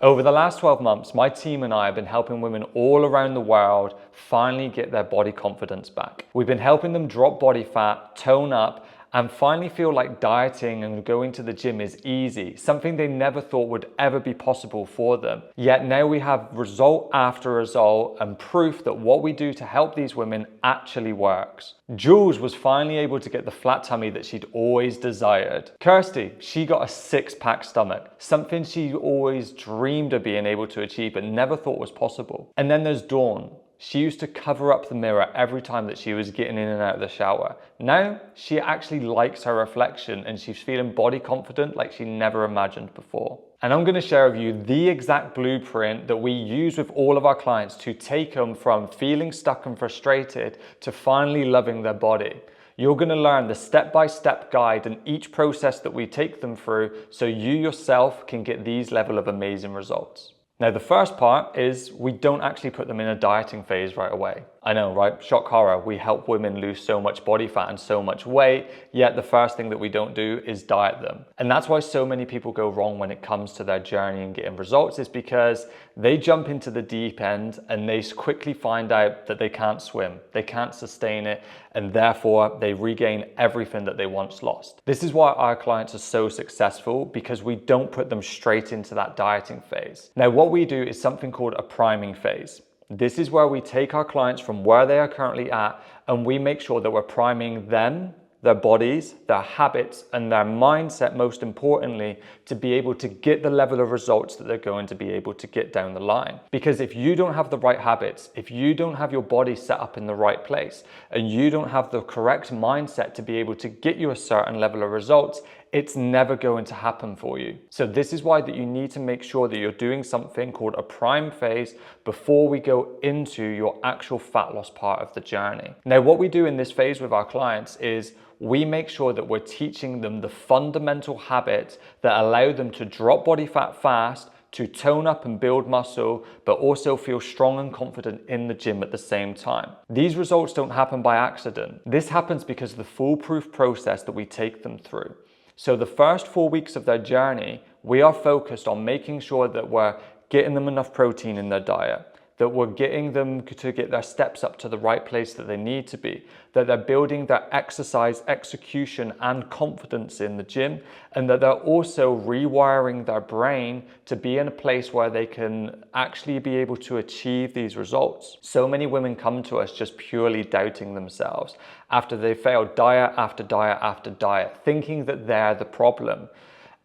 Over the last 12 months, my team and I have been helping women all around the world finally get their body confidence back. We've been helping them drop body fat, tone up, and finally feel like dieting and going to the gym is easy, something they never thought would ever be possible for them. Yet now we have result after result and proof that what we do to help these women actually works. Jules was finally able to get the flat tummy that she'd always desired. Kirsty, she got a six-pack stomach, something she always dreamed of being able to achieve but never thought was possible. And then there's Dawn. She used to cover up the mirror every time that she was getting in and out of the shower. Now, she actually likes her reflection and she's feeling body confident like she never imagined before. And I'm going to share with you the exact blueprint that we use with all of our clients to take them from feeling stuck and frustrated to finally loving their body. You're going to learn the step-by-step guide and each process that we take them through so you yourself can get these level of amazing results. Now, the first part is we don't actually put them in a dieting phase right away. I know, right? Shock horror. We help women lose so much body fat and so much weight, yet the first thing that we don't do is diet them. And that's why so many people go wrong when it comes to their journey and getting results, is because they jump into the deep end and they quickly find out that they can't swim, they can't sustain it, and therefore they regain everything that they once lost. This is why our clients are so successful, because we don't put them straight into that dieting phase. Now, what we do is something called a priming phase. This is where we take our clients from where they are currently at and we make sure that we're priming them, their bodies, their habits, and their mindset, most importantly, to be able to get the level of results that they're going to be able to get down the line. Because if you don't have the right habits, if you don't have your body set up in the right place, and you don't have the correct mindset to be able to get you a certain level of results, it's never going to happen for you. So this is why that you need to make sure that you're doing something called a prime phase before we go into your actual fat loss part of the journey. Now, what we do in this phase with our clients is we make sure that we're teaching them the fundamental habits that allow them to drop body fat fast, to tone up and build muscle, but also feel strong and confident in the gym at the same time. These results don't happen by accident. This happens because of the foolproof process that we take them through. So the first 4 weeks of their journey, we are focused on making sure that we're getting them enough protein in their diet, that we're getting them to get their steps up to the right place that they need to be, that they're building their exercise execution and confidence in the gym, and that they're also rewiring their brain to be in a place where they can actually be able to achieve these results. So many women come to us just purely doubting themselves after they failed diet after diet after diet, thinking that they're the problem.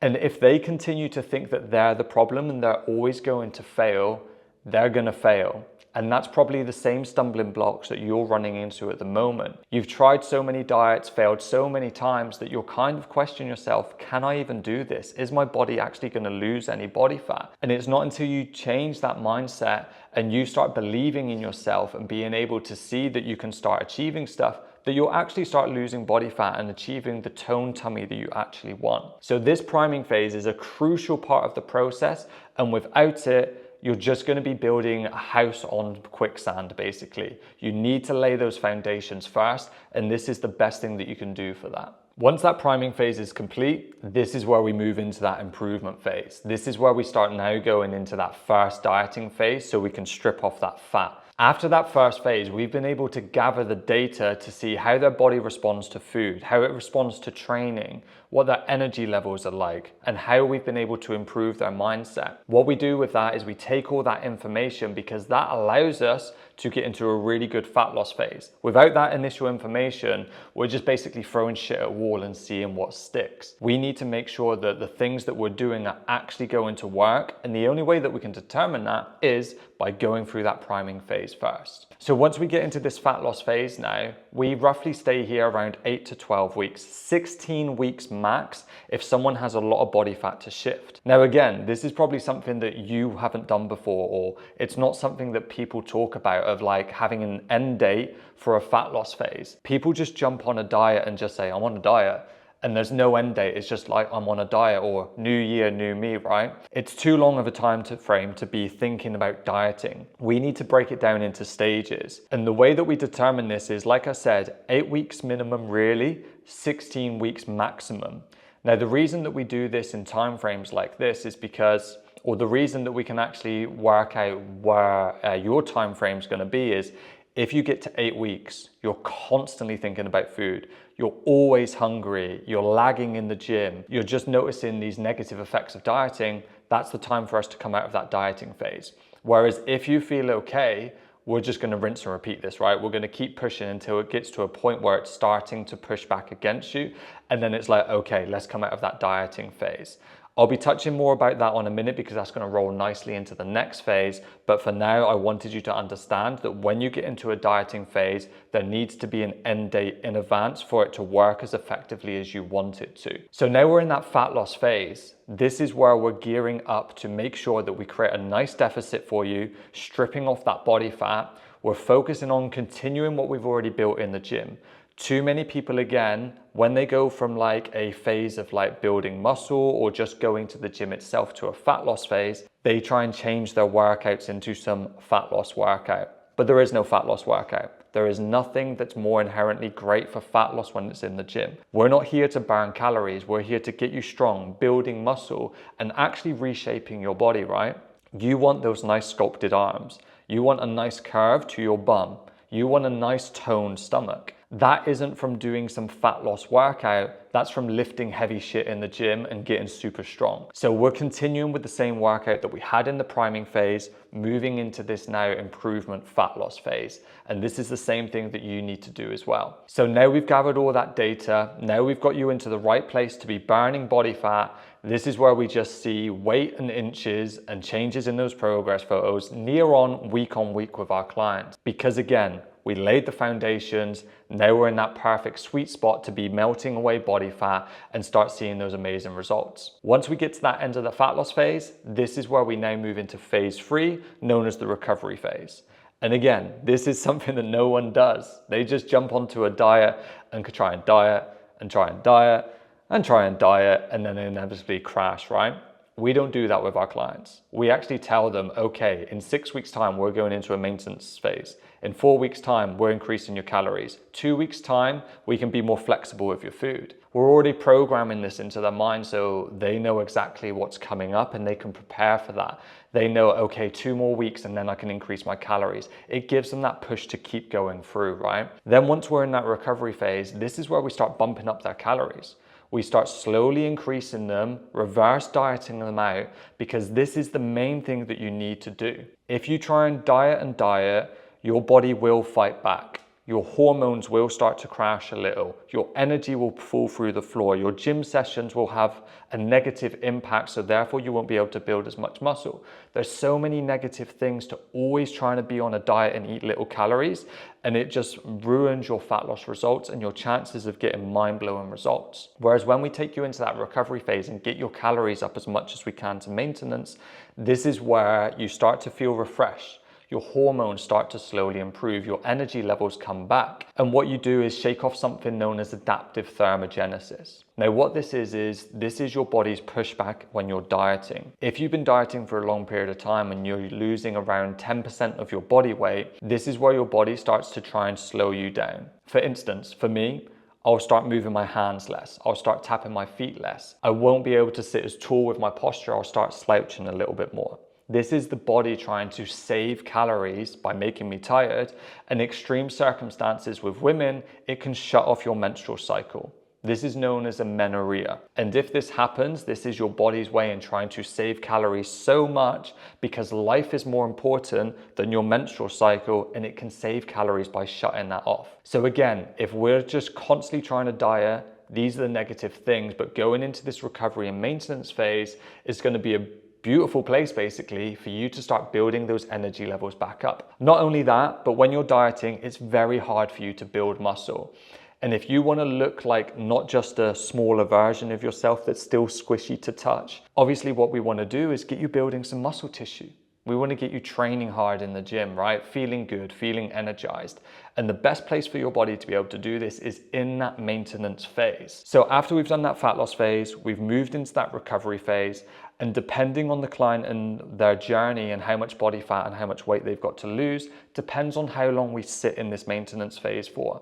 And if they continue to think that they're the problem and they're always going to fail, they're going to fail. And that's probably the same stumbling blocks that you're running into at the moment. You've tried so many diets, failed so many times that you're kind of questioning yourself, can I even do this? Is my body actually going to lose any body fat? And it's not until you change that mindset and you start believing in yourself and being able to see that you can start achieving stuff that you'll actually start losing body fat and achieving the toned tummy that you actually want. So this priming phase is a crucial part of the process, and without it, you're just going to be building a house on quicksand, basically. You need to lay those foundations first, and this is the best thing that you can do for that. Once that priming phase is complete, this is where we move into that improvement phase. This is where we start now going into that first dieting phase so we can strip off that fat. After that first phase, we've been able to gather the data to see how their body responds to food, how it responds to training, what their energy levels are like, and how we've been able to improve their mindset. What we do with that is we take all that information because that allows us to get into a really good fat loss phase. Without that initial information, we're just basically throwing shit at a wall and seeing what sticks. We need to make sure that the things that we're doing are actually going to work, and the only way that we can determine that is by going through that priming phase first. So once we get into this fat loss phase now, we roughly stay here around 8 to 12 weeks, 16 weeks max if someone has a lot of body fat to shift. Now again, this is probably something that you haven't done before, or it's not something that people talk about of like having an end date for a fat loss phase. People just jump on a diet and just say, I'm on a diet. And there's no end date. It's just like, I'm on a diet, or new year, new me, right? It's too long of a time frame to be thinking about dieting. We need to break it down into stages. And the way that we determine this is, like I said, 8 weeks minimum really, 16 weeks maximum. Now, the reason that we do this in timeframes like this is because or the reason that we can actually work out where your time frame is going to be is if you get to 8 weeks, you're constantly thinking about food, you're always hungry, you're lagging in the gym, you're just noticing these negative effects of dieting, that's the time for us to come out of that dieting phase. Whereas if you feel okay, we're just going to rinse and repeat this, right? We're going to keep pushing until it gets to a point where it's starting to push back against you. And then it's like, okay, let's come out of that dieting phase. I'll be touching more about that in a minute because that's going to roll nicely into the next phase. But for now, I wanted you to understand that when you get into a dieting phase, there needs to be an end date in advance for it to work as effectively as you want it to. So now we're in that fat loss phase. This is where we're gearing up to make sure that we create a nice deficit for you, stripping off that body fat. We're focusing on continuing what we've already built in the gym. Too many people, again, when they go from like a phase of like building muscle or just going to the gym itself to a fat loss phase, they try and change their workouts into some fat loss workout. But there is no fat loss workout. There is nothing that's more inherently great for fat loss when it's in the gym. We're not here to burn calories. We're here to get you strong, building muscle, and actually reshaping your body, right? You want those nice sculpted arms. You want a nice curve to your bum. You want a nice toned stomach. That isn't from doing some fat loss workout. That's from lifting heavy shit in the gym and getting super strong. So we're continuing with the same workout that we had in the priming phase, moving into this now improvement fat loss phase. And this is the same thing that you need to do as well. So now we've gathered all that data. Now we've got you into the right place to be burning body fat. This is where we just see weight and inches and changes in those progress photos near on week with our clients. Because again, we laid the foundations. Now we're in that perfect sweet spot to be melting away body fat and start seeing those amazing results. Once we get to that end of the fat loss phase, this is where we now move into phase 3, known as the recovery phase. And again, this is something that no one does. They just jump onto a diet and could try and diet and try and diet and try and diet and then inevitably crash, right? We don't do that with our clients. We actually tell them, okay, in 6 weeks' time, we're going into a maintenance phase. In 4 weeks' time, we're increasing your calories. 2 weeks' time, we can be more flexible with your food. We're already programming this into their mind so they know exactly what's coming up and they can prepare for that. They know, okay, 2 more weeks and then I can increase my calories. It gives them that push to keep going through, right? Then once we're in that recovery phase, this is where we start bumping up their calories. We start slowly increasing them, reverse dieting them out, because this is the main thing that you need to do. If you try and diet, your body will fight back. Your hormones will start to crash a little. Your energy will fall through the floor. Your gym sessions will have a negative impact, so therefore you won't be able to build as much muscle. There's so many negative things to always trying to be on a diet and eat little calories, and it just ruins your fat loss results and your chances of getting mind-blowing results. Whereas when we take you into that recovery phase and get your calories up as much as we can to maintenance, this is where you start to feel refreshed. Your hormones start to slowly improve, your energy levels come back. And what you do is shake off something known as adaptive thermogenesis. Now what this is your body's pushback when you're dieting. If you've been dieting for a long period of time and you're losing around 10% of your body weight, this is where your body starts to try and slow you down. For instance, for me, I'll start moving my hands less. I'll start tapping my feet less. I won't be able to sit as tall with my posture. I'll start slouching a little bit more. This is the body trying to save calories by making me tired. In extreme circumstances with women, it can shut off your menstrual cycle. This is known as amenorrhea. And if this happens, this is your body's way in trying to save calories so much because life is more important than your menstrual cycle, and it can save calories by shutting that off. So again, if we're just constantly trying to diet, these are the negative things, but going into this recovery and maintenance phase is going to be a beautiful place basically for you to start building those energy levels back up. Not only that, but when you're dieting, it's very hard for you to build muscle. And if you want to look like not just a smaller version of yourself that's still squishy to touch, obviously what we want to do is get you building some muscle tissue. We want to get you training hard in the gym, right? Feeling good, feeling energized. And the best place for your body to be able to do this is in that maintenance phase. So after we've done that fat loss phase, we've moved into that recovery phase. And depending on the client and their journey and how much body fat and how much weight they've got to lose, depends on how long we sit in this maintenance phase for.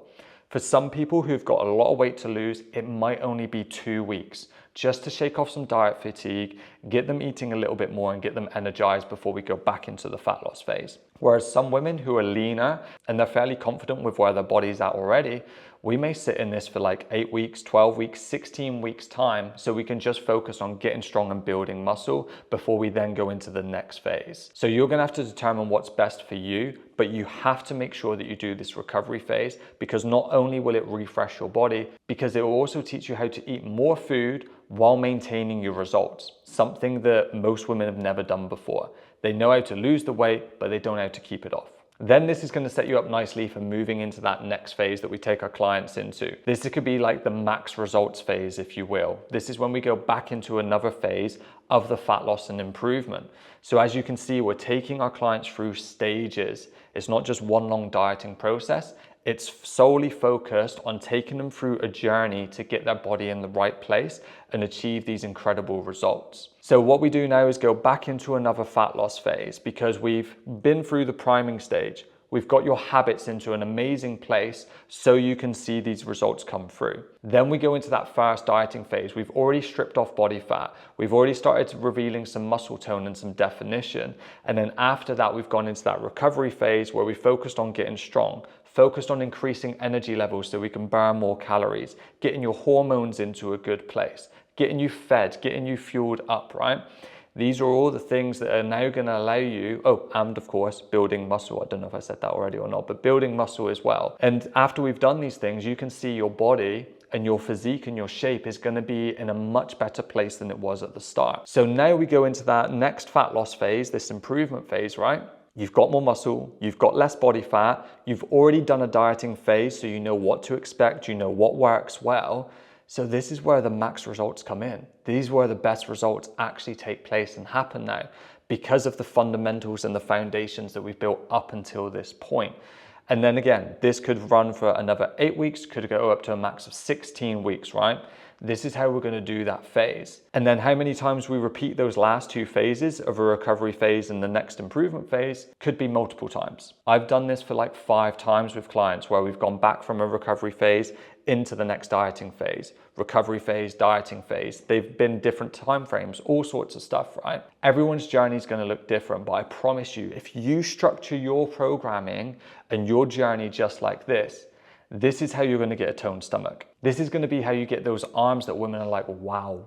For some people who've got a lot of weight to lose, it might only be 2 weeks. just to shake off some diet fatigue, get them eating a little bit more and get them energized before we go back into the fat loss phase. Whereas some women who are leaner and they're fairly confident with where their body's at already, we may sit in this for like 8 weeks, 12 weeks, 16 weeks time, so we can just focus on getting strong and building muscle before we then go into the next phase. So you're gonna have to determine what's best for you, but you have to make sure that you do this recovery phase, because not only will it refresh your body, because it will also teach you how to eat more food while maintaining your results, something that most women have never done before. They know how to lose the weight, but they don't know how to keep it off. Then this is going to set you up nicely for moving into that next phase that we take our clients into. This could be like the max results phase, if you will. This is when we go back into another phase of the fat loss and improvement. So as you can see, we're taking our clients through stages. It's not just one long dieting process. It's solely focused on taking them through a journey to get their body in the right place and achieve these incredible results. So what we do now is go back into another fat loss phase, because we've been through the priming stage. We've got your habits into an amazing place so you can see these results come through. Then we go into that first dieting phase. We've already stripped off body fat. We've already started revealing some muscle tone and some definition. And then after that, we've gone into that recovery phase where we focused on getting strong, focused on increasing energy levels so we can burn more calories, getting your hormones into a good place, getting you fed, getting you fueled up, right? These are all the things that are now going to allow you, and of course, building muscle. I don't know if I said that already or not, but building muscle as well. And after we've done these things, you can see your body and your physique and your shape is going to be in a much better place than it was at the start. So now we go into that next fat loss phase, this improvement phase, right? You've got more muscle, you've got less body fat, you've already done a dieting phase, so you know what to expect, you know what works well. So this is where the max results come in. These are where the best results actually take place and happen now, because of the fundamentals and the foundations that we've built up until this point. And then again, this could run for another 8 weeks, could go up to a max of 16 weeks, right? This is how we're going to do that phase. And then how many times we repeat those last two phases of a recovery phase and the next improvement phase could be multiple times. I've done this for like 5 times with clients where we've gone back from a recovery phase into the next dieting phase, recovery phase, dieting phase. They've been different time frames, all sorts of stuff, right? Everyone's journey is going to look different, but I promise you, if you structure your programming and your journey just like this is how you're going to get a toned stomach. This is going to be how you get those arms that women are like, wow,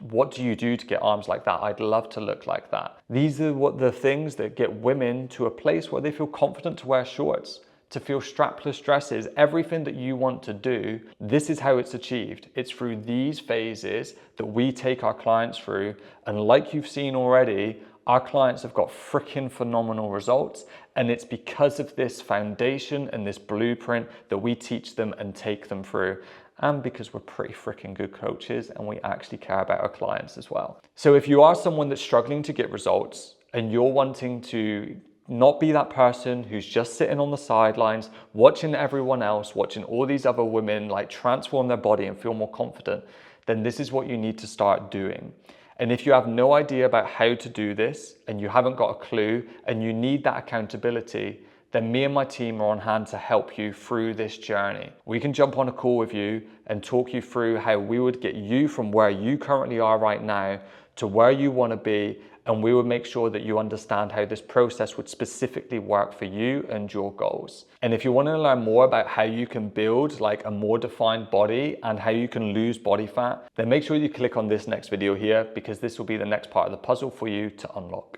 what do you do to get arms like that? I'd love to look like that. These are what the things that get women to a place where they feel confident to wear shorts, to feel strapless dresses, everything that you want to do. This is how it's achieved. It's through these phases that we take our clients through. And like you've seen already, our clients have got freaking phenomenal results. And it's because of this foundation and this blueprint that we teach them and take them through. And because we're pretty freaking good coaches and we actually care about our clients as well. So if you are someone that's struggling to get results and you're wanting to not be that person who's just sitting on the sidelines, watching everyone else, watching all these other women like transform their body and feel more confident, then this is what you need to start doing. And if you have no idea about how to do this and you haven't got a clue and you need that accountability, then me and my team are on hand to help you through this journey. We can jump on a call with you and talk you through how we would get you from where you currently are right now to where you want to be, and we would make sure that you understand how this process would specifically work for you and your goals. And if you want to learn more about how you can build like a more defined body and how you can lose body fat, then make sure you click on this next video here, because this will be the next part of the puzzle for you to unlock.